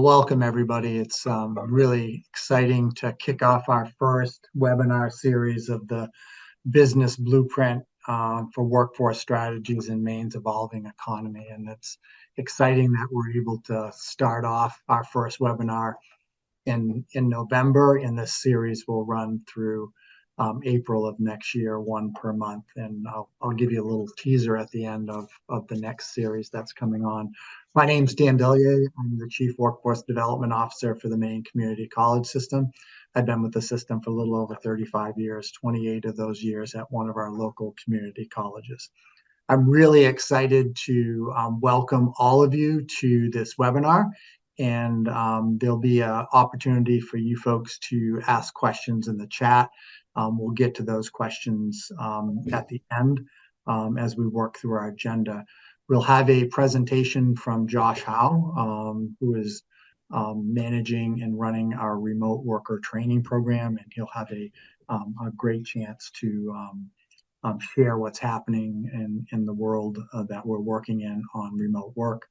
welcome everybody. It's really exciting to kick off our first webinar series of the Business Blueprint for Workforce Strategies in Maine's Evolving Economy. And it's exciting that we're able to start off our first webinar in November, and this series will run through April of next year, one per month. And I'll give you a little teaser at the end of the next series that's coming on. My name's Dan Belyea. I'm the Chief Workforce Development Officer for the Maine Community College System. I've been with the system for a little over 35 years, 28 of those years at one of our local community colleges. I'm really excited to welcome all of you to this webinar. And there'll be an opportunity for you folks to ask questions in the chat. We'll get to those questions at the end as we work through our agenda. We'll have a presentation from Josh Howe, who is managing and running our remote worker training program, and he'll have a great chance to share what's happening in the world that we're working in on remote work.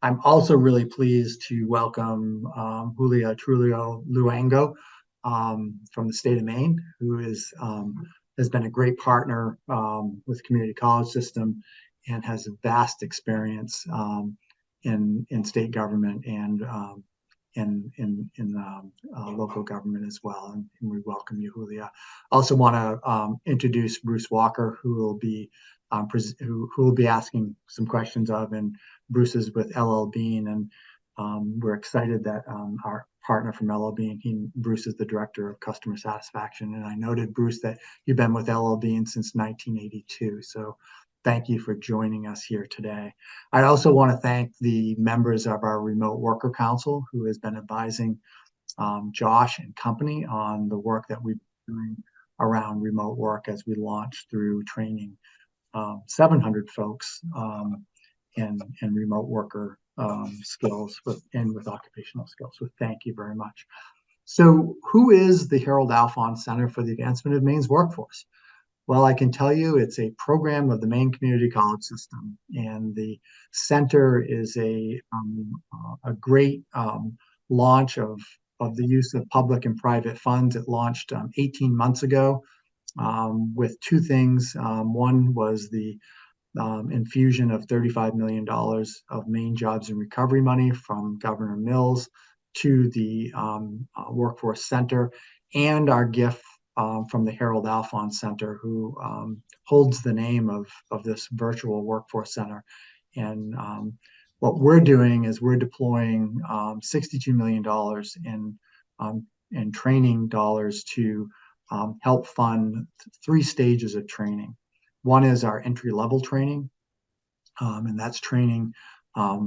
I'm also really pleased to welcome Trujillo Luengo from the state of Maine, who has been a great partner with Community College System and has a vast experience in state government and in local government as well. And we welcome you, Julia. Also want to introduce Bruce Walker, who will be asking some questions of, and Bruce is with LL Bean, and we're excited that our partner from LL Bean, Bruce is the Director of Customer Satisfaction. And I noted, Bruce, that you've been with LL Bean since 1982. So thank you for joining us here today. I also want to thank the members of our Remote Worker Council who has been advising Josh and company on the work that we've been doing around remote work as we launch through training 700 folks in remote worker skills with occupational skills. So thank you very much. So who is the Harold Alfond Center for the Advancement of Maine's Workforce? Well, I can tell you it's a program of the Maine Community College System, and the center is a great launch of the use of public and private funds. It launched 18 months ago with two things. One was the infusion of $35 million of Maine Jobs and Recovery money from Governor Mills to the Workforce Center, and our gift from the Harold Alfond Center, who holds the name of this virtual workforce center. And what we're doing is we're deploying $62 million in training dollars to help fund three stages of training. One is our entry-level training, and that's training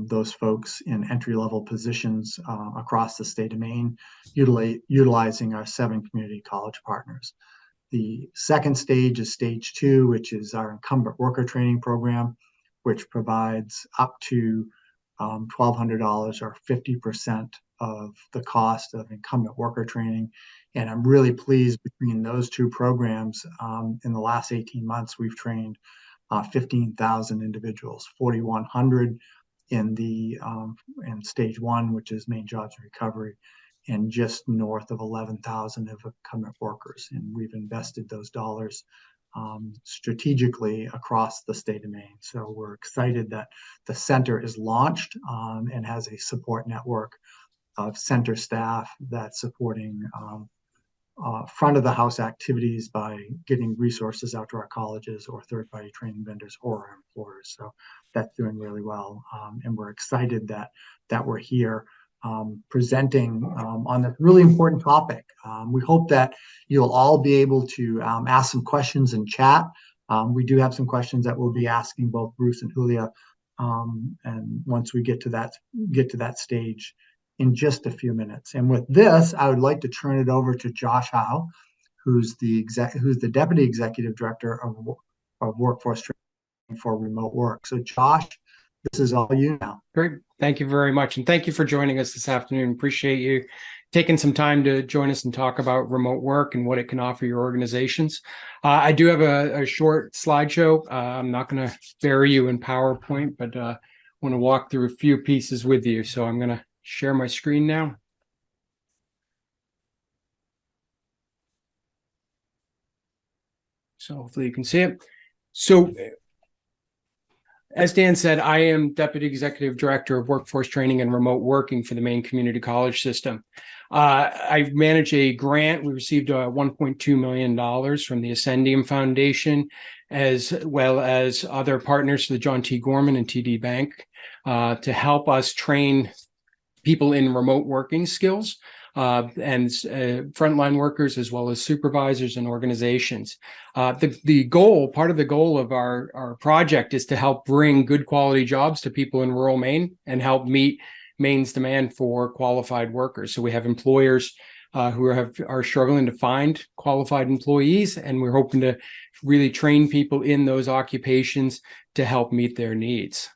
those folks in entry-level positions across the state of Maine, utilizing our 7 community college partners. The second stage is stage 2, which is our incumbent worker training program, which provides up to $1,200 or 50% of the cost of incumbent worker training. And I'm really pleased between those two programs. In the last 18 months, we've trained 15,000 individuals, 4,100 in stage 1, which is Maine Jobs and Recovery, and just north of 11,000 of incumbent workers. And we've invested those dollars strategically across the state of Maine. So we're excited that the center is launched and has a support network of center staff that's supporting front of the house activities by getting resources out to our colleges or third-party training vendors or our employers. So that's doing really well. And we're excited that we're here presenting on this really important topic. We hope that you'll all be able to ask some questions in chat. We do have some questions that we'll be asking both Bruce and Julia, and once we get to that stage in just a few minutes. And with this, I would like to turn it over to Josh Howe, who's the Deputy Executive Director of Workforce Training for Remote Work. So Josh, this is all you now. Great. Thank you very much. And thank you for joining us this afternoon. Appreciate you taking some time to join us and talk about remote work and what it can offer your organizations. I do have a short slideshow. I'm not going to bury you in PowerPoint, but want to walk through a few pieces with you. So I'm going to share my screen now. So hopefully you can see it. So as Dan said, I am Deputy Executive Director of Workforce Training and Remote Working for the Maine Community College System. I manage a grant. We received $1.2 million from the Ascendium Foundation, as well as other partners, the John T. Gorman and TD Bank, to help us train people in remote working skills. And frontline workers, as well as supervisors and organizations. Part of the goal of our project is to help bring good quality jobs to people in rural Maine and help meet Maine's demand for qualified workers. So we have employers who are struggling to find qualified employees, and we're hoping to really train people in those occupations to help meet their needs.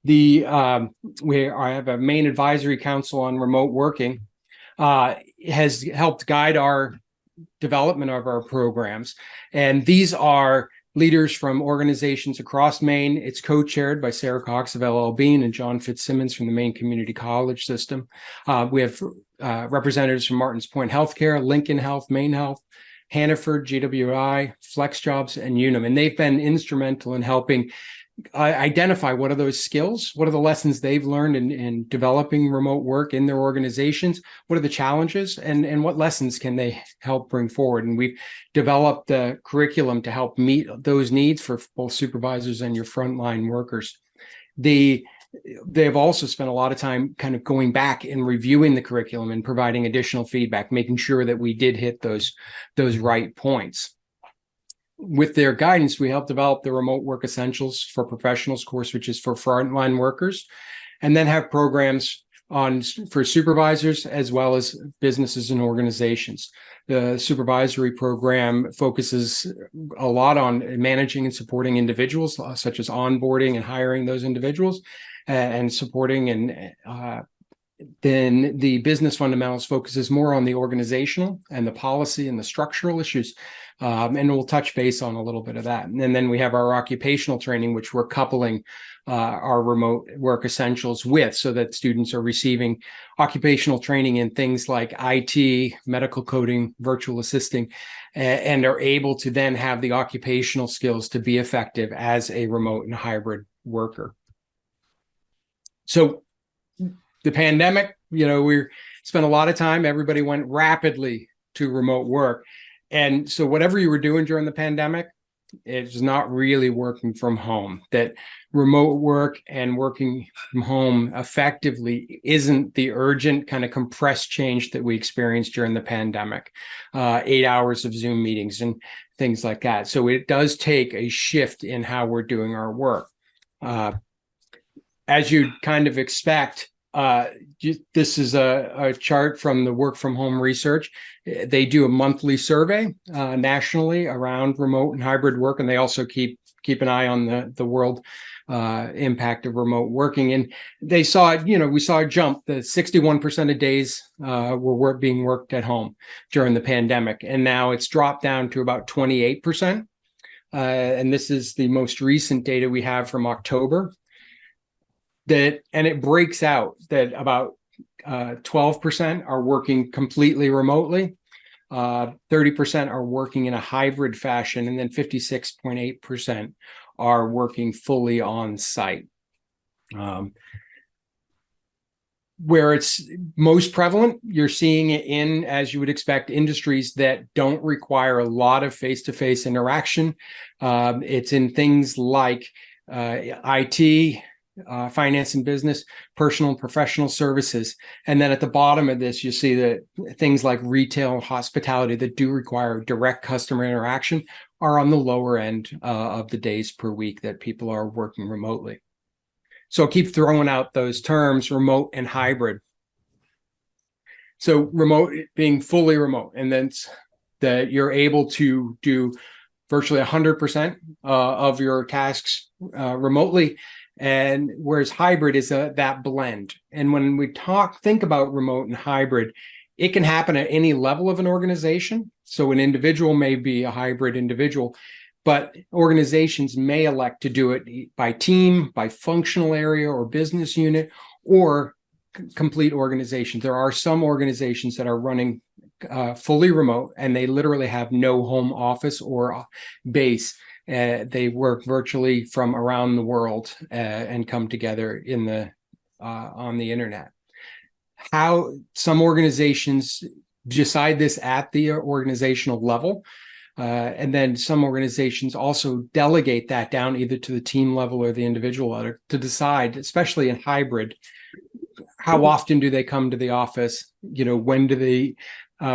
I have a Maine Advisory Council on Remote Working. Has helped guide our development of our programs. And these are leaders from organizations across Maine. It's co-chaired by Sarah Cox of LL Bean and John Fitzsimmons from the Maine Community College System. We have representatives from Martins Point Healthcare, Lincoln Health, Maine Health, Hannaford, GWI, Flex Jobs, and Unum. And they've been instrumental in helping identify what are those skills, what are the lessons they've learned in developing remote work in their organizations, what are the challenges, and what lessons can they help bring forward. And we've developed the curriculum to help meet those needs for both supervisors and your frontline workers. They've also spent a lot of time kind of going back and reviewing the curriculum and providing additional feedback, making sure that we did hit those right points. With their guidance, we helped develop the Remote Work Essentials for Professionals course, which is for frontline workers, and then have programs for supervisors as well as businesses and organizations. The supervisory program focuses a lot on managing and supporting individuals, such as onboarding and hiring those individuals, and supporting then the business fundamentals focuses more on the organizational and the policy and the structural issues. And we'll touch base on a little bit of that. And then we have our occupational training, which we're coupling our remote work essentials with, so that students are receiving occupational training in things like IT, medical coding, virtual assisting, and are able to then have the occupational skills to be effective as a remote and hybrid worker. So the pandemic, we spent a lot of time, everybody went rapidly to remote work. And so whatever you were doing during the pandemic, it's not really working from home. That remote work and working from home effectively isn't the urgent kind of compressed change that we experienced during the pandemic, 8 hours of Zoom meetings and things like that. So it does take a shift in how we're doing our work. As you'd kind of expect, this is a chart from the Work From Home research. They do a monthly survey nationally around remote and hybrid work, and they also keep an eye on the world impact of remote working. And they saw, we saw a jump. The 61% of days were being worked at home during the pandemic, and now it's dropped down to about 28%. And this is the most recent data we have from October. And it breaks out that about 12% are working completely remotely, 30% are working in a hybrid fashion, and then 56.8% are working fully on site. Where it's most prevalent, you're seeing it in, as you would expect, industries that don't require a lot of face-to-face interaction. It's in things like IT, finance and business, personal and professional services. And then at the bottom of this, you see that things like retail and hospitality that do require direct customer interaction are on the lower end of the days per week that people are working remotely. So I'll keep throwing out those terms, remote and hybrid. So remote being fully remote, and then that you're able to do virtually 100% of your tasks remotely. And whereas hybrid is that blend. And when we think about remote and hybrid, it can happen at any level of an organization. So an individual may be a hybrid individual, but organizations may elect to do it by team, by functional area or business unit, or complete organizations. There are some organizations that are running fully remote, and they literally have no home office or base. They work virtually from around the world and come together in the on the internet. How some organizations decide this at the organizational level, and then some organizations also delegate that down either to the team level or the individual level to decide, especially in hybrid, how often do they come to the office? When do they,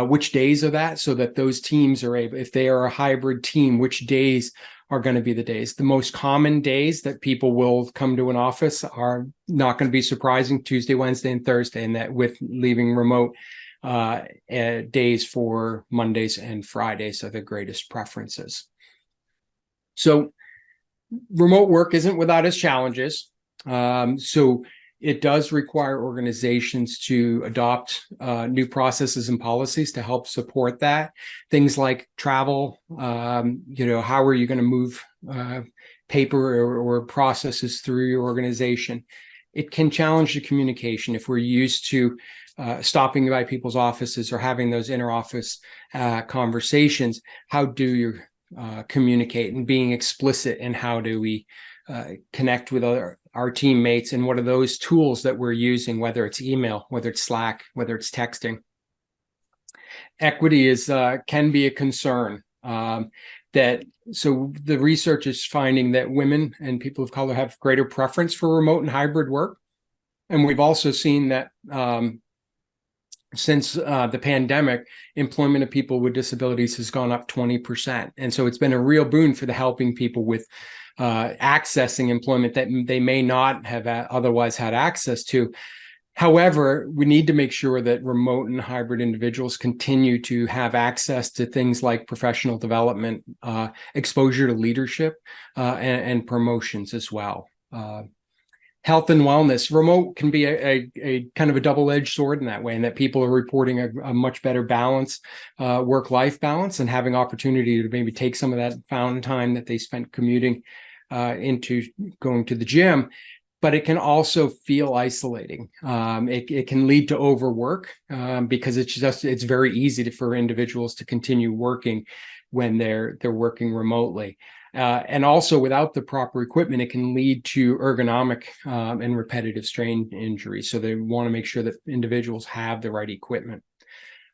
which days are that, so that those teams are able, if they are a hybrid team, which days are going to be the days. The most common days that people will come to an office are not going to be surprising: Tuesday, Wednesday, and Thursday, and that with leaving remote, days for Mondays and Fridays are the greatest preferences. So remote work isn't without its challenges. So it does require organizations to adopt new processes and policies to help support that. Things like travel, how are you going to move paper or processes through your organization? It can challenge the communication if we're used to stopping by people's offices or having those inter-office conversations. How do you communicate, and being explicit in how do we connect with our teammates, and what are those tools that we're using, whether it's email, whether it's Slack, whether it's texting. Equity can be a concern. So the research is finding that women and people of color have greater preference for remote and hybrid work. And we've also seen that since the pandemic, employment of people with disabilities has gone up 20%. And so it's been a real boon for the helping people with accessing employment that they may not have otherwise had access to. However, we need to make sure that remote and hybrid individuals continue to have access to things like professional development, exposure to leadership, and promotions as well. Health and wellness. Remote can be a kind of a double-edged sword in that way, and that people are reporting a much better balance, work-life balance, and having opportunity to maybe take some of that found time that they spent commuting into going to the gym. But it can also feel isolating. It can lead to overwork because it's very easy for individuals to continue working when they're working remotely. And also, without the proper equipment, it can lead to ergonomic and repetitive strain injuries. So they want to make sure that individuals have the right equipment.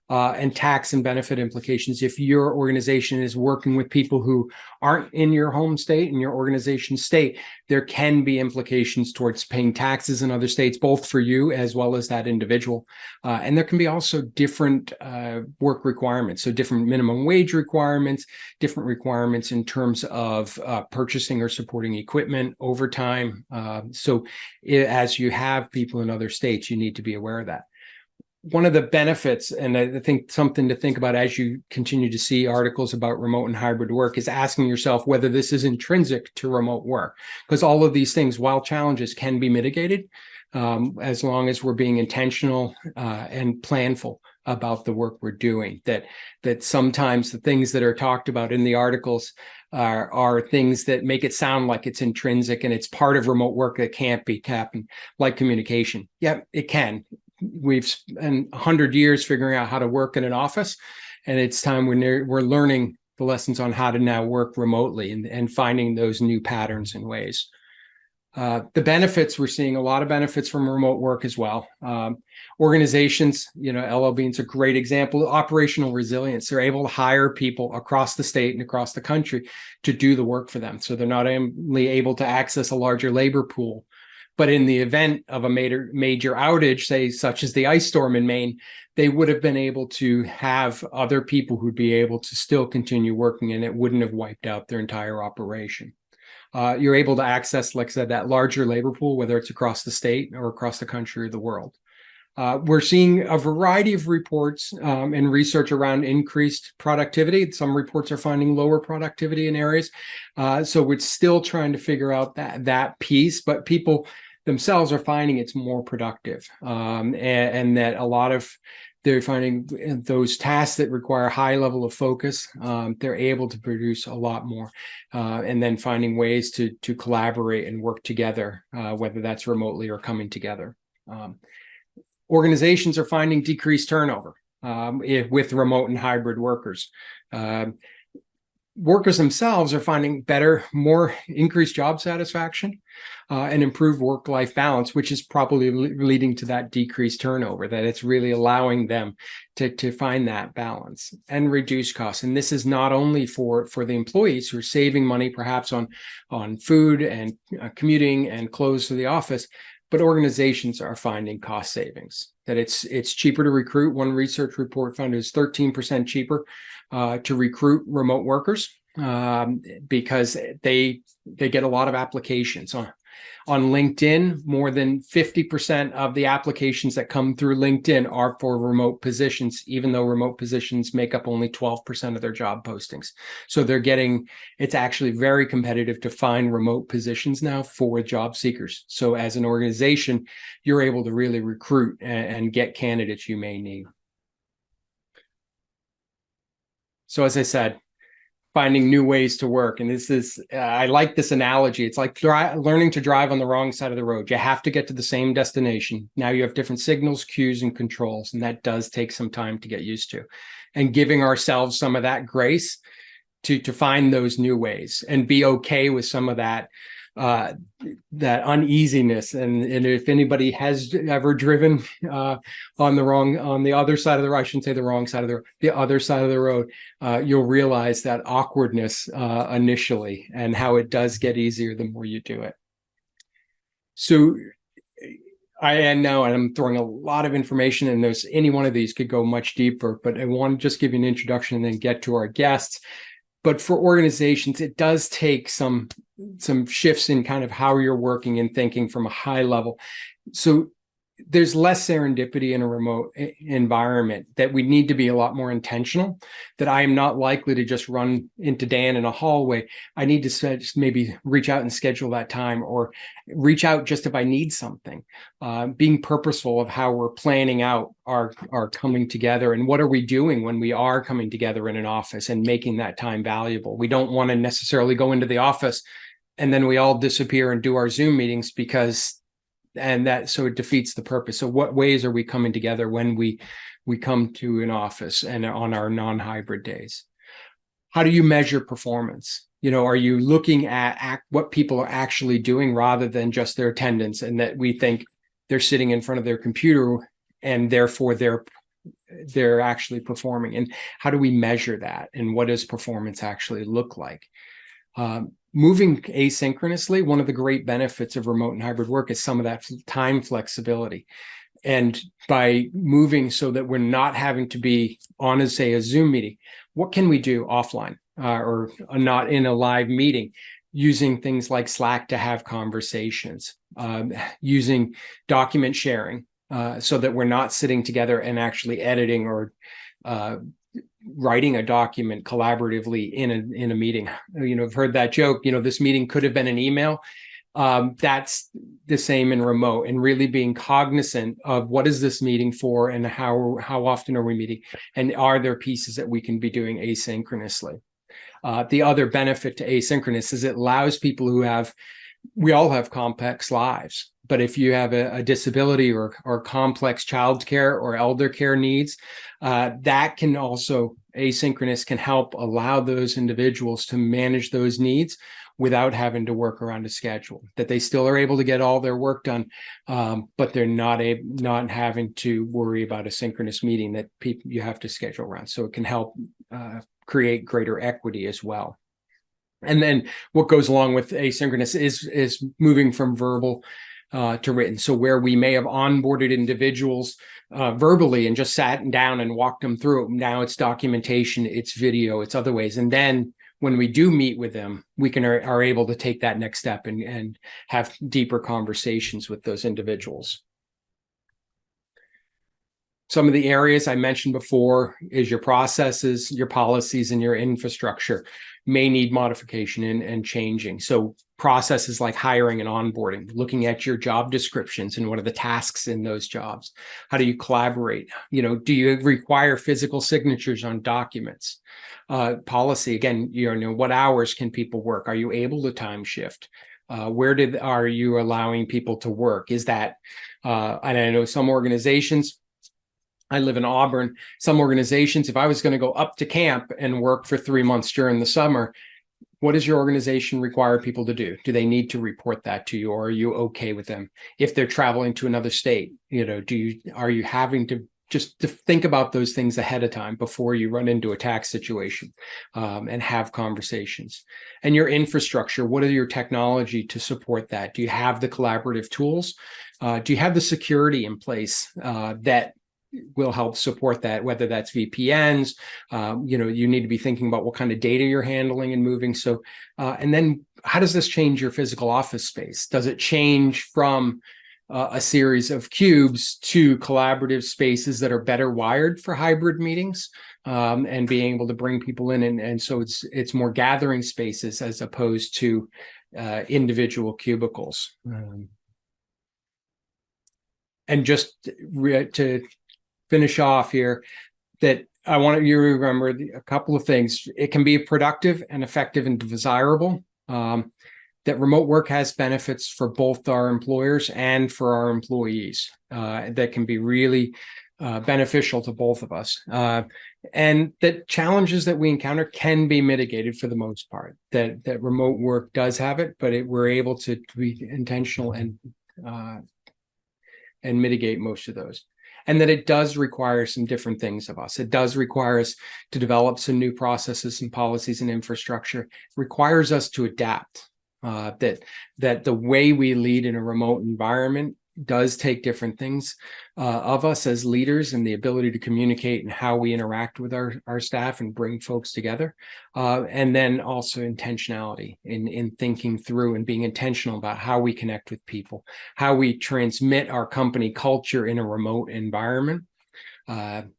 And tax and benefit implications. If your organization is working with people who aren't in your home state and your organization state, there can be implications towards paying taxes in other states, both for you as well as that individual. And there can be also different work requirements. So different minimum wage requirements, different requirements in terms of purchasing or supporting equipment, overtime. So as you have people in other states, you need to be aware of that. One of the benefits, and I think something to think about as you continue to see articles about remote and hybrid work, is asking yourself whether this is intrinsic to remote work. Because all of these things, while challenges, can be mitigated as long as we're being intentional and planful about the work we're doing. That sometimes the things that are talked about in the articles are things that make it sound like it's intrinsic and it's part of remote work that can't be happened, like communication. Yeah, it can. We've spent 100 years figuring out how to work in an office, and it's time we're learning the lessons on how to now work remotely and finding those new patterns and ways. The benefits, we're seeing a lot of benefits from remote work as well. Organizations, LL Bean's a great example. Operational resilience. They're able to hire people across the state and across the country to do the work for them. So they're not only able to access a larger labor pool, but in the event of a major outage, say, such as the ice storm in Maine, they would have been able to have other people who'd be able to still continue working, and it wouldn't have wiped out their entire operation. You're able to access, like I said, that larger labor pool, whether it's across the state or across the country or the world. We're seeing a variety of reports and research around increased productivity. Some reports are finding lower productivity in areas. So we're still trying to figure out that piece, but people themselves are finding it's more productive, and that a lot of they're finding those tasks that require high level of focus, they're able to produce a lot more, and then finding ways to collaborate and work together, whether that's remotely or coming together. organizations are finding decreased turnover with remote and hybrid workers. Workers themselves are finding more increased job satisfaction and improved work-life balance, which is probably leading to that decreased turnover, that it's really allowing them to find that balance and reduce costs. And this is not only for the employees who are saving money perhaps on food and commuting and clothes to the office, but organizations are finding cost savings, that it's cheaper to recruit. One research report found it was 13% cheaper to recruit remote workers because they get a lot of applications. On LinkedIn, more than 50% of the applications that come through LinkedIn are for remote positions, even though remote positions make up only 12% of their job postings. So it's actually very competitive to find remote positions now for job seekers. So as an organization, you're able to really recruit and get candidates you may need. So as I said, finding new ways to work. And I like this analogy. It's like learning to drive on the wrong side of the road. You have to get to the same destination. Now you have different signals, cues, and controls, and that does take some time to get used to. And giving ourselves some of that grace to find those new ways and be okay with some of that uneasiness. And if anybody has ever driven on the other side of the road, I shouldn't say the wrong side of the other side of the road, you'll realize that awkwardness initially and how it does get easier the more you do it. So and I'm throwing a lot of information, and any one of these could go much deeper, but I want to just give you an introduction and then get to our guests. But for organizations, it does take some shifts in kind of how you're working and thinking from a high level. So there's less serendipity in a remote environment, that we need to be a lot more intentional, that I am not likely to just run into Dan in a hallway. I need to maybe reach out and schedule that time, or reach out just if I need something. Being purposeful of how we're planning out our coming together, and what are we doing when we are coming together in an office, and making that time valuable. We don't want to necessarily go into the office and then we all disappear and do our Zoom meetings so it defeats the purpose. So what ways are we coming together when we come to an office and on our non-hybrid days? How do you measure performance? Are you looking at what people are actually doing rather than just their attendance, and that we think they're sitting in front of their computer and therefore they're actually performing? And how do we measure that? And what does performance actually look like? Moving asynchronously, one of the great benefits of remote and hybrid work is some of that time flexibility. And by moving so that we're not having to be on, say, a Zoom meeting, what can we do offline or not in a live meeting? Using things like Slack to have conversations, using document sharing so that we're not sitting together and actually editing or writing a document collaboratively in a meeting. I've heard that joke, this meeting could have been an email. That's the same in remote, and really being cognizant of what is this meeting for, and how often are we meeting, and are there pieces that we can be doing asynchronously. The other benefit to asynchronous is it allows people we all have complex lives, but if you have a disability or complex childcare or elder care needs, that can also, asynchronous can help allow those individuals to manage those needs without having to work around a schedule, that they still are able to get all their work done, but they're not having to worry about a synchronous meeting that you have to schedule around. So it can help create greater equity as well. And then what goes along with asynchronous is moving from verbal to written. So where we may have onboarded individuals verbally and just sat down and walked them through it, now it's documentation, it's video, it's other ways. And then when we do meet with them, we are able to take that next step and have deeper conversations with those individuals. Some of the areas I mentioned before is your processes, your policies, and your infrastructure may need modification and changing. So processes like hiring and onboarding, looking at your job descriptions and what are the tasks in those jobs. How do you collaborate? Do you require physical signatures on documents? Policy, again, what hours can people work? Are you able to time shift? Where are you allowing people to work? Is that, and I know some organizations, I live in Auburn, some organizations, if I was going to go up to camp and work for 3 months during the summer, what does your organization require people to do? Do they need to report that to you, or are you okay with them? If they're traveling to another state, are you having to just to think about those things ahead of time before you run into a tax situation, and have conversations? And your infrastructure, what are your technology to support that? Do you have the collaborative tools? Do you have the security in place that will help support that, whether that's VPNs? You need to be thinking about what kind of data you're handling and moving. So, and then how does this change your physical office space? Does it change from a series of cubes to collaborative spaces that are better wired for hybrid meetings, and being able to bring people in? And so it's more gathering spaces as opposed to individual cubicles. And just to finish off here, that I want you to remember a couple of things. It can be productive and effective and desirable. That remote work has benefits for both our employers and for our employees, that can be really beneficial to both of us. And that challenges that we encounter can be mitigated for the most part. That remote work does have it, but we're able to be intentional and mitigate most of those. And that it does require some different things of us. It does require us to develop some new processes and policies and infrastructure. It requires us to adapt. That the way we lead in a remote environment does take different things of us as leaders, and the ability to communicate and how we interact with our staff and bring folks together. And then also intentionality in thinking through and being intentional about how we connect with people, how we transmit our company culture in a remote environment. And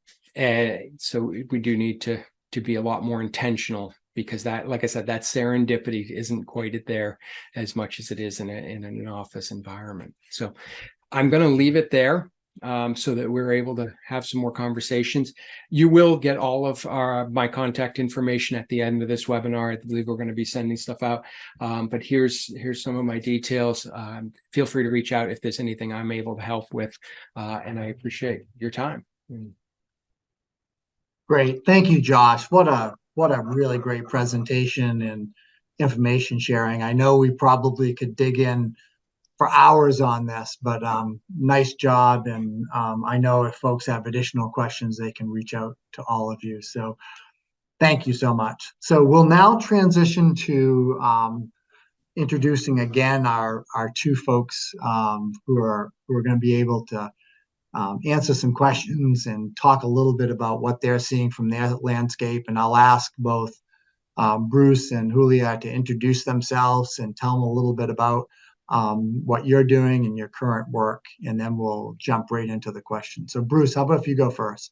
so we do need to be a lot more intentional, because that, like I said, that serendipity isn't quite there as much as it is in an office environment. So I'm going to leave it there, so that we're able to have some more conversations. You will get all of my contact information at the end of this webinar. I believe we're going to be sending stuff out. But here's some of my details. Feel free to reach out if there's anything I'm able to help with. And I appreciate your time. Great. Thank you, Josh. What a really great presentation and information sharing. I know we probably could dig in for hours on this, but nice job. And I know if folks have additional questions, they can reach out to all of you. So thank you so much. So we'll now transition to introducing again our two folks who are going to be able to answer some questions and talk a little bit about what they're seeing from their landscape. And I'll ask both Bruce and Julia to introduce themselves and tell them a little bit about what you're doing in your current work, and then we'll jump right into the question. So Bruce, how about if you go first?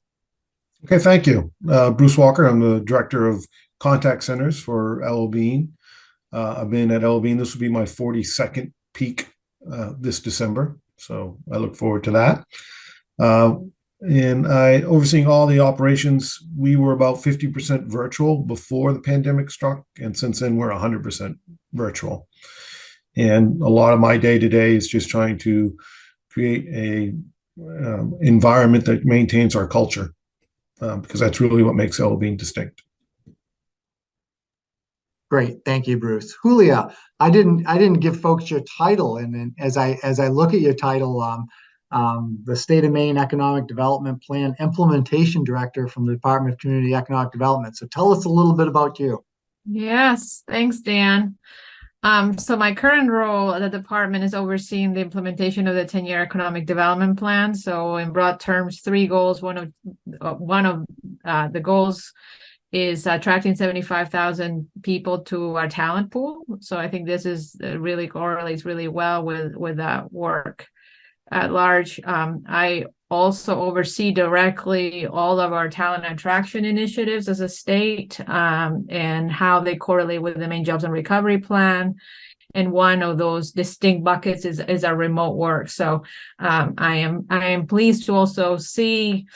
Okay, thank you. Bruce Walker, I'm the Director of Contact Centers for LL Bean. I've been at LL Bean, this will be my 42nd peak this December, so I look forward to that. And I overseeing all the operations. We were about 50% virtual before the pandemic struck, and since then we're 100% virtual. And a lot of my day-to-day is just trying to create a environment that maintains our culture, because that's really what makes LL Bean distinct. Great, thank you, Bruce. Julia, I didn't give folks your title, and as I look at your title, the State of Maine Economic Development Plan Implementation Director from the Department of Community Economic Development. So tell us a little bit about you. Yes, thanks, Dan. So my current role at the department is overseeing the implementation of the 10-year economic development plan. So in broad terms, 3 goals. One of the goals is attracting 75,000 people to our talent pool. So I think this is really correlates really well with that work at large. I also oversee directly all of our talent attraction initiatives as a state, and how they correlate with the Maine Jobs and Recovery Plan. And one of those distinct buckets is our remote work. So I am pleased to also see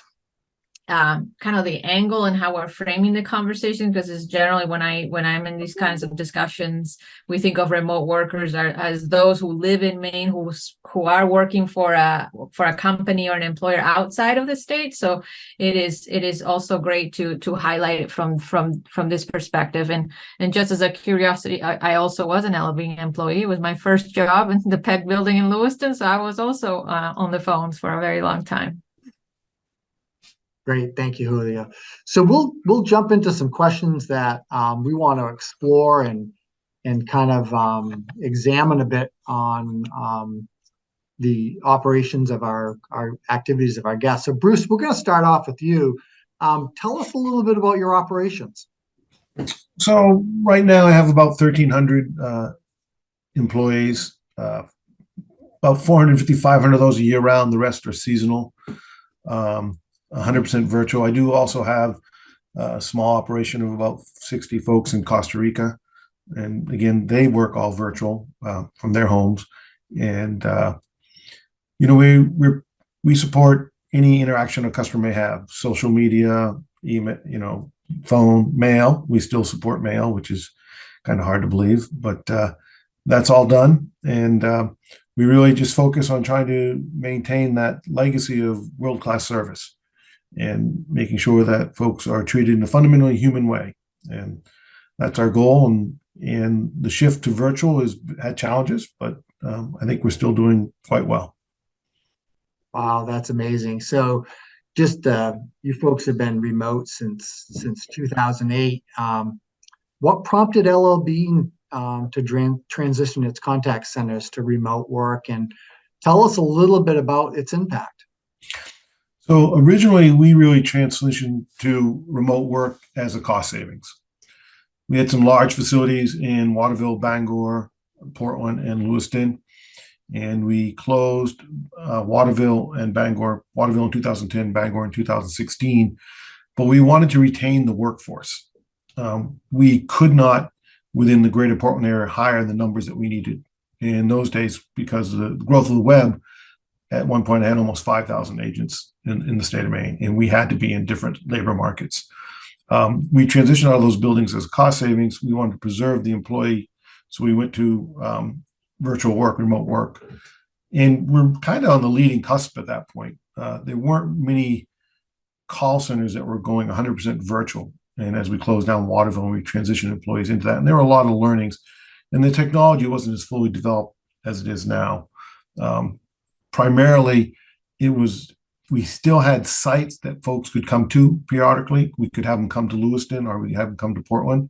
kind of the angle and how we're framing the conversation, because it's generally when I'm in these kinds of discussions, we think of remote workers as those who live in Maine who are working for a company or an employer outside of the state. So it is also great to highlight it from this perspective. And just as a curiosity, I also was an LB employee. It was my first job in the PEG building in Lewiston, so I was also on the phones for a very long time. Great, thank you, Julia. So we'll jump into some questions that we want to explore and kind of examine a bit on the operations of our activities of our guests. So Bruce, we're going to start off with you. Tell us a little bit about your operations. So right now I have about 1,300 employees. About 450, 500 of those a year round. The rest are seasonal. 100% virtual. I do also have a small operation of about 60 folks in Costa Rica. And again, they work all virtual from their homes. And, we support any interaction a customer may have, social media, email, phone, mail. We still support mail, which is kind of hard to believe, but that's all done. And we really just focus on trying to maintain that legacy of world-class service and making sure that folks are treated in a fundamentally human way. And that's our goal. And the shift to virtual has had challenges, but I think we're still doing quite well. Wow, that's amazing. So just you folks have been remote since 2008. What prompted LLB to transition its contact centers to remote work, and tell us a little bit about its impact? So originally, we really transitioned to remote work as a cost savings. We had some large facilities in Waterville, Bangor, Portland, and Lewiston, and we closed Waterville and Bangor, Waterville in 2010, Bangor in 2016, but we wanted to retain the workforce. We could not, within the greater Portland area, hire the numbers that we needed in those days because of the growth of the web. At one point, I had almost 5,000 agents in the state of Maine, and we had to be in different labor markets. We transitioned out of those buildings as cost savings. We wanted to preserve the employee, so we went to virtual work, remote work. And we're kind of on the leading cusp at that point. There weren't many call centers that were going 100% virtual. And as we closed down Waterville, we transitioned employees into that. And there were a lot of learnings. And the technology wasn't as fully developed as it is now. Primarily, we still had sites that folks could come to periodically. We could have them come to Lewiston, or we have them come to Portland.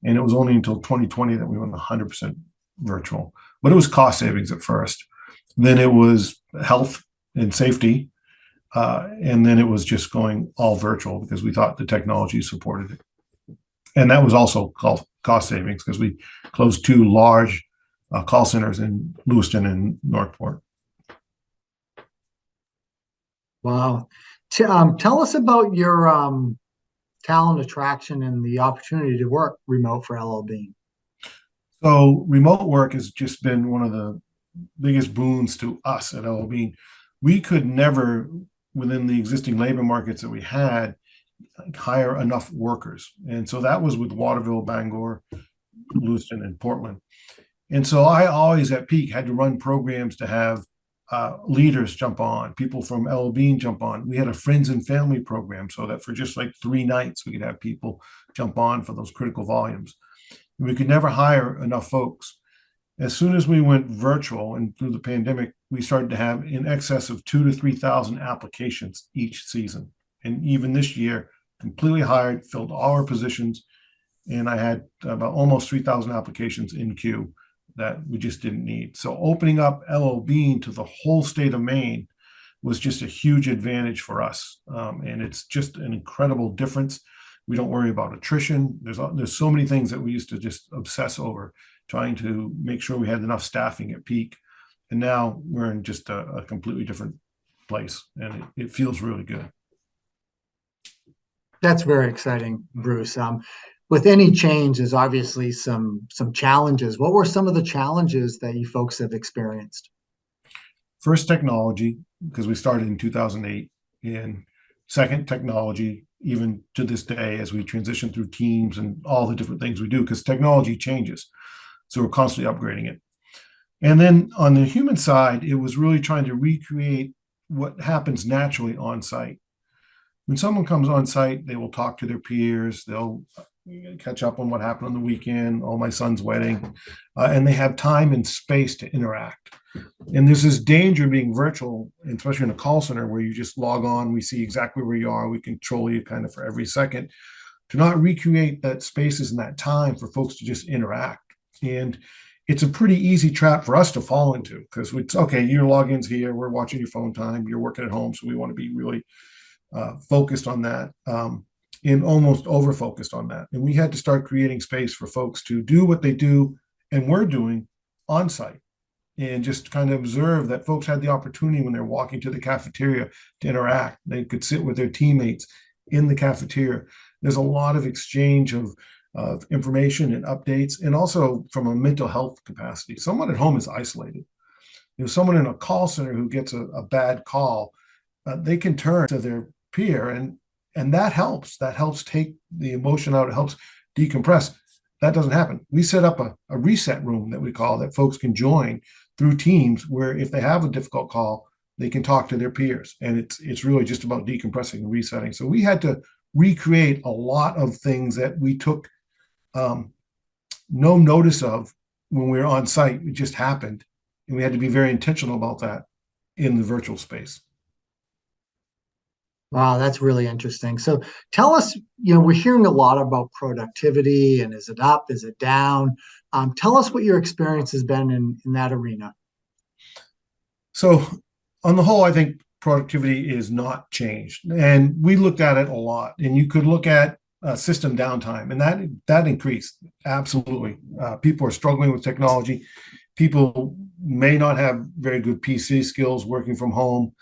And it was only until 2020 that we went 100% virtual. But it was cost savings at first. Then it was health and safety. And then it was just going all virtual because we thought the technology supported it. And that was also called cost savings because we closed 2 large call centers in Lewiston and Northport. Wow. Tell us about your talent attraction and the opportunity to work remote for LLB. So remote work has just been one of the biggest boons to us at LLB. We could never, within the existing labor markets that we had, hire enough workers. And so that was with Waterville, Bangor, Lewiston, and Portland. And so I always at peak had to run programs to have leaders jump on, people from LLB jump on. We had a friends and family program so that for just like 3 nights, we could have people jump on for those critical volumes. And we could never hire enough folks. As soon as we went virtual and through the pandemic, we started to have in excess of 2,000 to 3,000 applications each season. And even this year, completely hired, filled all our positions. And I had about almost 3,000 applications in queue that we just didn't need. So opening up LLB to the whole state of Maine was just a huge advantage for us. And it's just an incredible difference. We don't worry about attrition. There's so many things that we used to just obsess over, trying to make sure we had enough staffing at peak. And now we're in just a completely different place, and it feels really good. That's very exciting, Bruce. With any change, there's obviously some challenges. What were some of the challenges that you folks have experienced? First, technology, because we started in 2008, and second technology, even to this day, as we transition through Teams and all the different things we do, because technology changes. So we're constantly upgrading it. And then on the human side, it was really trying to recreate what happens naturally on site. When someone comes on site, they will talk to their peers. They'll catch up on what happened on the weekend, oh, my son's wedding, and they have time and space to interact. And there's this danger being virtual, especially in a call center where you just log on, we see exactly where you are, we control you kind of for every second, to not recreate that spaces and that time for folks to just interact. And it's a pretty easy trap for us to fall into, because it's okay, your login's here, we're watching your phone time, you're working at home, so we want to be really focused on that, and almost over focused on that. And we had to start creating space for folks to do what they do and we're doing on site, and just kind of observe that folks had the opportunity when they're walking to the cafeteria to interact. They could sit with their teammates in the cafeteria. There's a lot of exchange of information and updates, and also from a mental health capacity. Someone at home is isolated. Someone in a call center who gets a bad call, they can turn to their peer, and that helps. That helps take the emotion out. It helps decompress. That doesn't happen. We set up a reset room that we call, that folks can join through Teams, where if they have a difficult call, they can talk to their peers. And it's really just about decompressing and resetting. So we had to recreate a lot of things that we took no notice of when we were on site. It just happened. And we had to be very intentional about that in the virtual space. Wow, that's really interesting. So tell us, we're hearing a lot about productivity, and is it up, is it down? Tell us what your experience has been in that arena. So on the whole, I think productivity is not changed. And we looked at it a lot. And you could look at system downtime, and that increased. Absolutely. People are struggling with technology. People may not have very good PC skills working from home.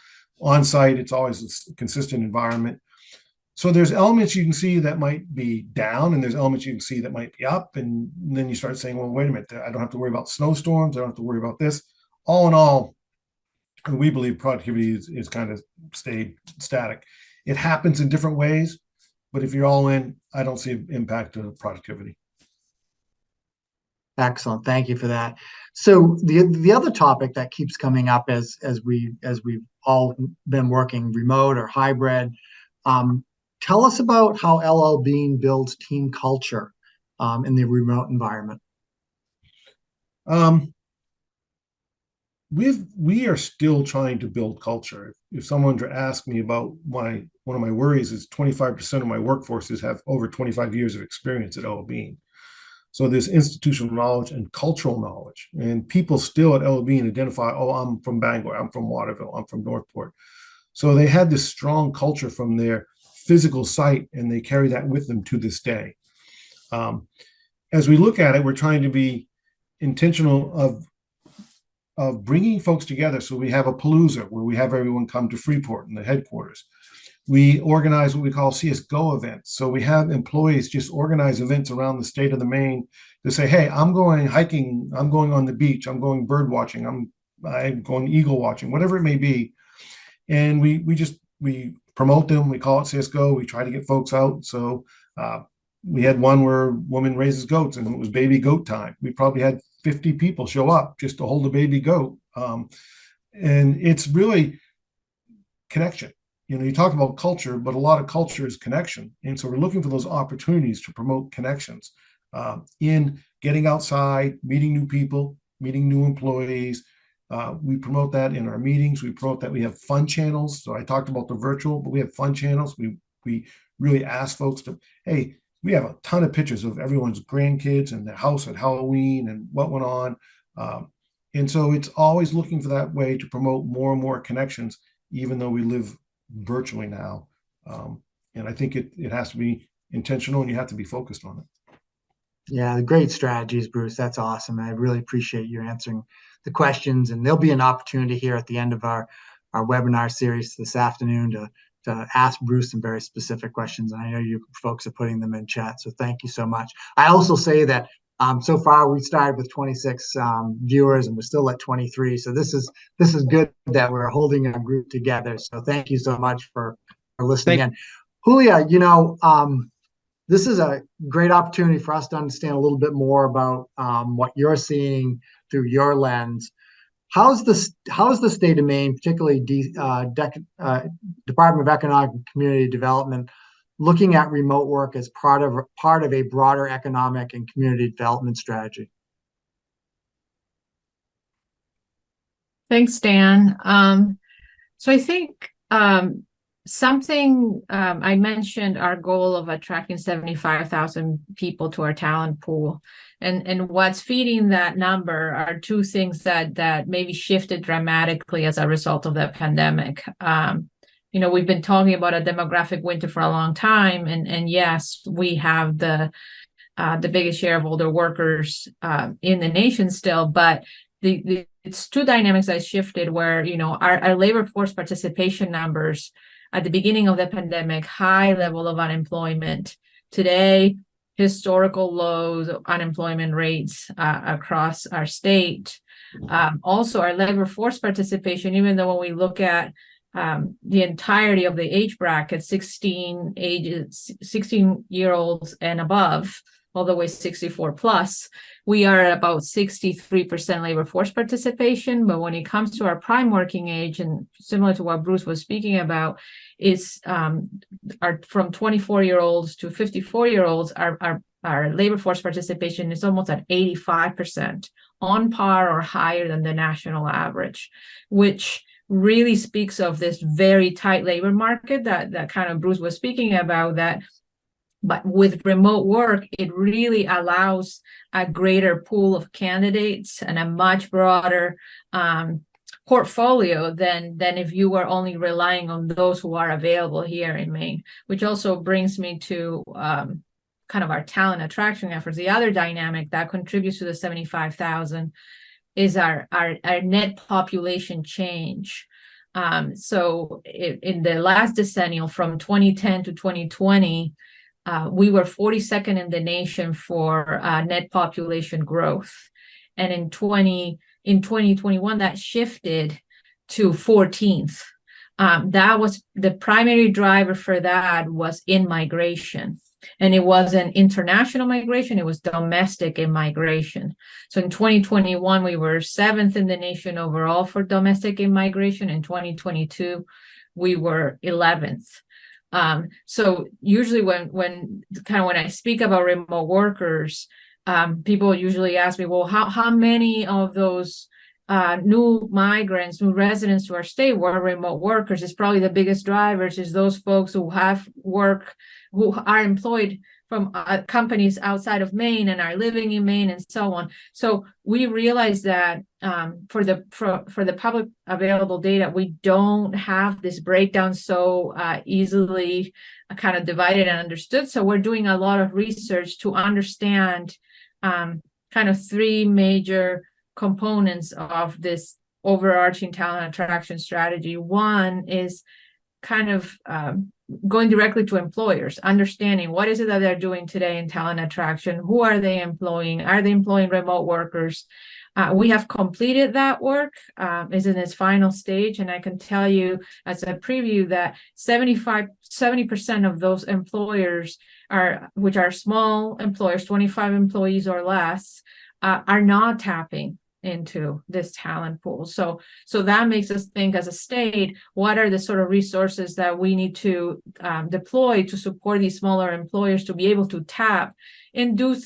On site, it's always a consistent environment. So there's elements you can see that might be down, and there's elements you can see that might be up. And then you start saying, well, wait a minute, I don't have to worry about snowstorms. I don't have to worry about this. All in all, we believe productivity is kind of stayed static. It happens in different ways, but if you're all in, I don't see an impact to productivity. Excellent. Thank you for that. So the other topic that keeps coming up as we've all been working remote or hybrid, tell us about how LL Bean builds team culture in the remote environment. We are still trying to build culture. If someone were to ask me about one of my worries is 25% of my workforces have over 25 years of experience at LL Bean. So there's institutional knowledge and cultural knowledge, and people still at LL Bean identify, oh, I'm from Bangor, I'm from Waterville, I'm from Northport. So they had this strong culture from their physical site, and they carry that with them to this day. As we look at it, we're trying to be intentional of bringing folks together. So we have a palooza where we have everyone come to Freeport in the headquarters. We organize what we call CSGO events. So we have employees just organize events around the state of the Maine to say, hey, I'm going hiking, I'm going on the beach, I'm going bird watching, I'm going eagle watching, whatever it may be. And we promote them. We call it CSGO. We try to get folks out. So we had one where a woman raises goats, and it was baby goat time. We probably had 50 people show up just to hold a baby goat. And it's really connection. You talk about culture, but a lot of culture is connection. And so we're looking for those opportunities to promote connections in getting outside, meeting new people, meeting new employees. We promote that in our meetings. We promote that. We have fun channels. So I talked about the virtual, but we have fun channels. We really ask folks to, hey, we have a ton of pictures of everyone's grandkids and their house at Halloween and what went on. And so it's always looking for that way to promote more and more connections, even though we live virtually now. And I think it has to be intentional, and you have to be focused on it. Yeah, great strategies, Bruce. That's awesome. I really appreciate you answering the questions. And there'll be an opportunity here at the end of our webinar series this afternoon to ask Bruce some very specific questions. And I know you folks are putting them in chat. So thank you so much. I also say that so far we started with 26 viewers, and we're still at 23. So this is good that we're holding our group together. So thank you so much for listening in. Julia, this is a great opportunity for us to understand a little bit more about what you're seeing through your lens. How's the state of Maine, particularly Department of Economic and Community Development, looking at remote work as part of a broader economic and community development strategy? Thanks, Dan. So I think something I mentioned our goal of attracting 75,000 people to our talent pool, and what's feeding that number are two things that maybe shifted dramatically as a result of the pandemic. We've been talking about a demographic winter for a long time, and yes, we have the biggest share of older workers in the nation still, but it's two dynamics that shifted where, our labor force participation numbers at the beginning of the pandemic, high level of unemployment. Today, historical lows of unemployment rates across our state. Also, our labor force participation, even though when we look at the entirety of the age bracket, 16-year-olds and above, all the way 64 plus, we are at about 63% labor force participation. But when it comes to our prime working age, and similar to what Bruce was speaking about, is our from 24-year-olds to 54-year-olds, our labor force participation is almost at 85%, on par or higher than the national average, which really speaks of this very tight labor market that kind of Bruce was speaking about. But with remote work, it really allows a greater pool of candidates and a much broader portfolio than if you were only relying on those who are available here in Maine, which also brings me to kind of our talent attraction efforts. The other dynamic that contributes to the 75,000 is our net population change. So in the last decennial, from 2010 to 2020, we were 42nd in the nation for net population growth. And in 2021, that shifted to 14th. That was the primary driver for that was in-migration. And it wasn't international migration, it was domestic immigration. So in 2021, we were 7th in the nation overall for domestic immigration. In 2022, we were 11th. So usually when I speak about remote workers, people usually ask me, well, how many of those new migrants, new residents to our state were remote workers? It's probably the biggest drivers is those folks who have work, who are employed from companies outside of Maine and are living in Maine and so on. So we realize that for the public available data, we don't have this breakdown so easily kind of divided and understood. So we're doing a lot of research to understand kind of three major components of this overarching talent attraction strategy. One is kind of going directly to employers, understanding what is it that they're doing today in talent attraction, who are they employing, are they employing remote workers? We have completed that work, is in its final stage, and I can tell you as a preview that 70% of those employers which are small employers, 25 employees or less, are not tapping into this talent pool. So that makes us think as a state, what are the sort of resources that we need to deploy to support these smaller employers to be able to tap and do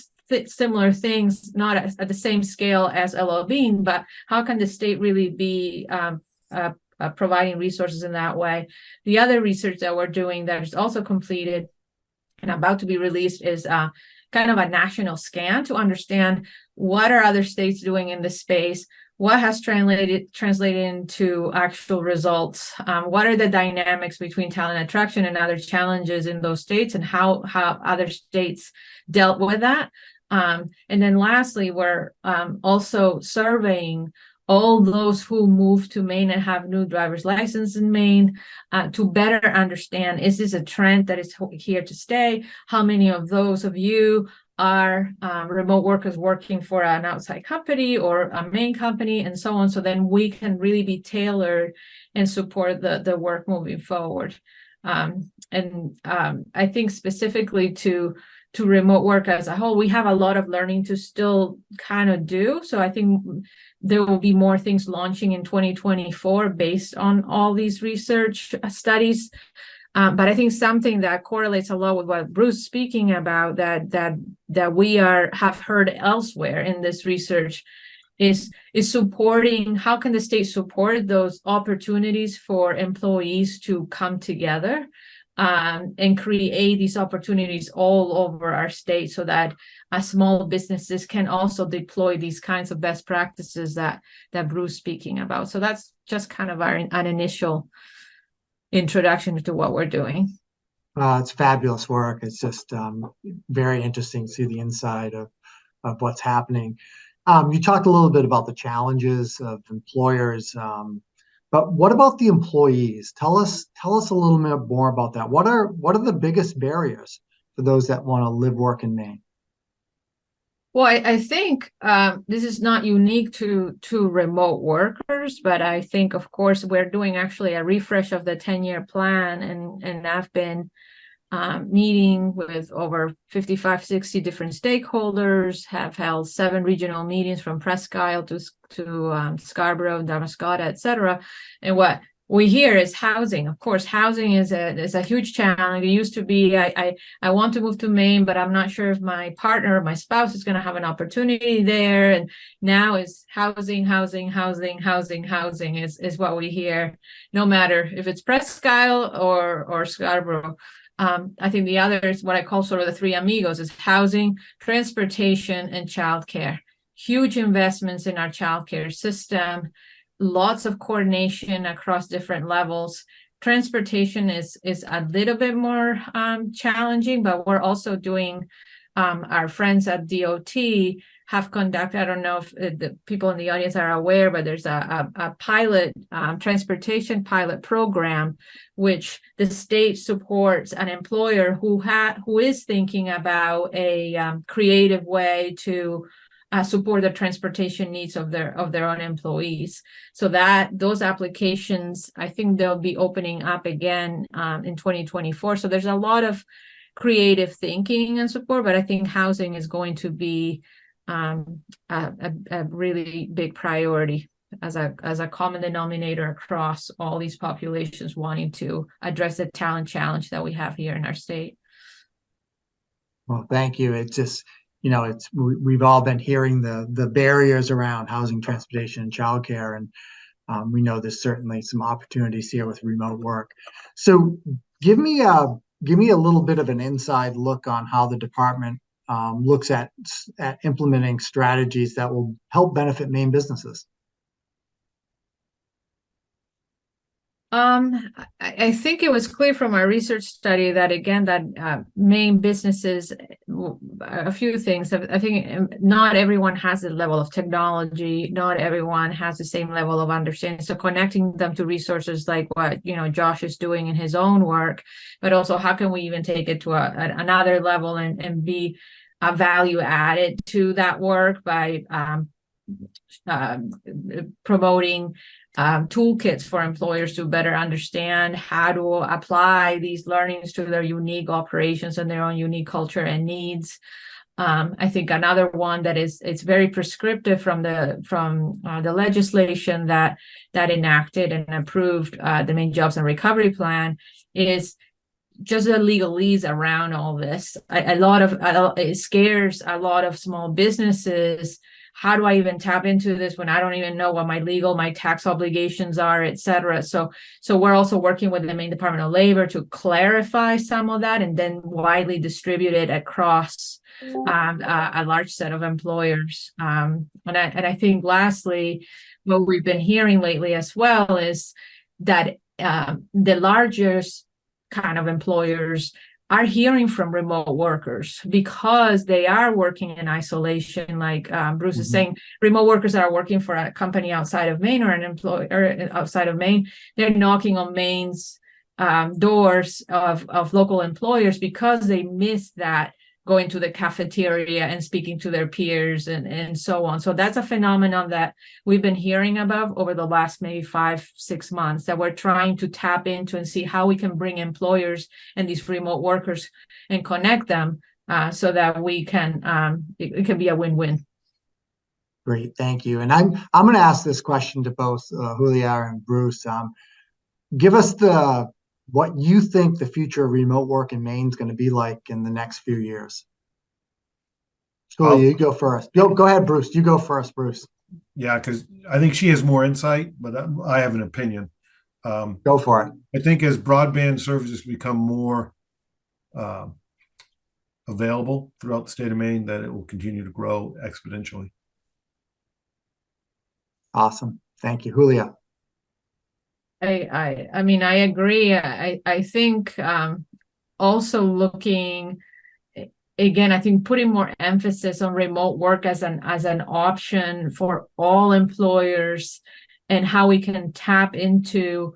similar things, not at the same scale as LL Bean, but how can the state really be providing resources in that way? The other research that we're doing that is also completed and about to be released is kind of a national scan to understand what are other states doing in this space, what has translated into actual results, what are the dynamics between talent attraction and other challenges in those states, and how other states dealt with that. And then lastly, we're also surveying all those who move to Maine and have new driver's license in Maine to better understand, is this a trend that is here to stay? How many of those of you are remote workers working for an outside company or a Maine company and so on? So then we can really be tailored and support the work moving forward. I think specifically to remote work as a whole, we have a lot of learning to still kind of do. So I think there will be more things launching in 2024 based on all these research studies. But I think something that correlates a lot with what Bruce is speaking about that we have heard elsewhere in this research is supporting, how can the state support those opportunities for employees to come together and create these opportunities all over our state, so that small businesses can also deploy these kinds of best practices that Bruce is speaking about. So that's just kind of an initial introduction to what we're doing. It's fabulous work. It's just very interesting to see the inside of what's happening. You talked a little bit about the challenges of employers, but what about the employees? Tell us a little bit more about that. What are the biggest barriers for those that want to live, work in Maine? Well, I think this is not unique to remote workers, but I think, of course, we're doing actually a refresh of the 10-year plan, and I've been meeting with over 55, 60 different stakeholders, have held 7 regional meetings from Presque Isle to Scarborough, Damariscotta, etc. And what we hear is housing. Of course, housing is a huge challenge. It used to be, I want to move to Maine, but I'm not sure if my partner or my spouse is going to have an opportunity there. And now is housing is what we hear, no matter if it's Presque Isle or Scarborough. I think the other is what I call sort of the 3 amigos, is housing, transportation, and childcare. Huge investments in our childcare system, lots of coordination across different levels. Transportation is a little bit more challenging, but we're also doing, our friends at DOT have conducted, I don't know if the people in the audience are aware, but there's a pilot, transportation pilot program, which the state supports an employer who is thinking about a creative way to support the transportation needs of their own employees. So that those applications, I think they'll be opening up again in 2024. So there's a lot of creative thinking and support, but I think housing is going to be a really big priority as a common denominator across all these populations wanting to address the talent challenge that we have here in our state. Well, thank you. It's just, we've all been hearing the barriers around housing, transportation, and childcare, and we know there's certainly some opportunities here with remote work. So give me a little bit of an inside look on how the department looks at implementing strategies that will help benefit Maine businesses. I think it was clear from our research study that, again, that Maine businesses, a few things. I think not everyone has the level of technology. Not everyone has the same level of understanding. So connecting them to resources like what, Josh is doing in his own work, but also how can we even take it to another level and be a value added to that work by promoting toolkits for employers to better understand how to apply these learnings to their unique operations and their own unique culture and needs. I think another one that it's very prescriptive from the legislation that enacted and approved the Maine Jobs and Recovery Plan is just the legalese around all this. It scares a lot of small businesses. How do I even tap into this when I don't even know what my tax obligations are, et cetera? So we're also working with the Maine Department of Labor to clarify some of that and then widely distribute it across a large set of employers. And I think lastly, what we've been hearing lately as well is that the largest kind of employers are hearing from remote workers because they are working in isolation. Like Bruce is saying, remote workers that are working for a company outside of Maine or an employer outside of Maine, they're knocking on Maine's doors of local employers because they miss that going to the cafeteria and speaking to their peers and so on. So that's a phenomenon that we've been hearing about over the last maybe 5-6 months, that we're trying to tap into and see how we can bring employers and these remote workers and connect them so that we can, it can be a win-win. Great, thank you. And I'm going to ask this question to both Julia and Bruce. Give us what you think the future of remote work in Maine is going to be like in the next few years. Julia, you go first. Go ahead, Bruce. You go first, Bruce. Yeah, because I think she has more insight, but I have an opinion. Go for it. I think as broadband services become more available throughout the state of Maine, that it will continue to grow exponentially. Awesome. Thank you, Julia. I mean, I agree. I think also looking again, I think putting more emphasis on remote work as an option for all employers, and how we can tap into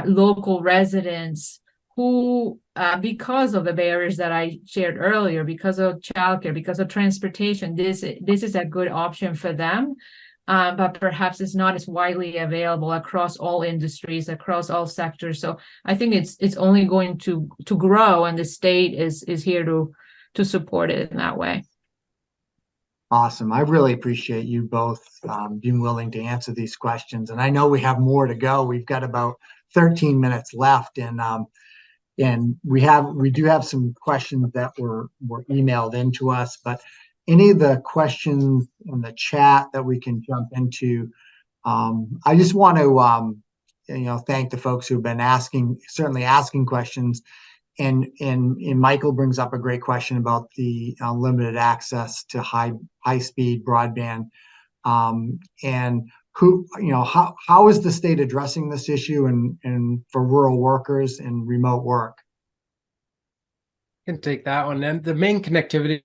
local residents who, because of the barriers that I shared earlier, because of childcare, because of transportation, this is a good option for them. But perhaps it's not as widely available across all industries, across all sectors. So I think it's only going to grow, and the state is here to support it in that way. Awesome. I really appreciate you both being willing to answer these questions. And I know we have more to go. We've got about 13 minutes left, and we do have some questions that were emailed into us, but any of the questions in the chat that we can jump into, I just want to thank the folks who've been certainly asking questions. And Michael brings up a great question about the limited access to high speed broadband, and how is the state addressing this issue and for rural workers and remote work? I can take that one. And the Maine Connectivity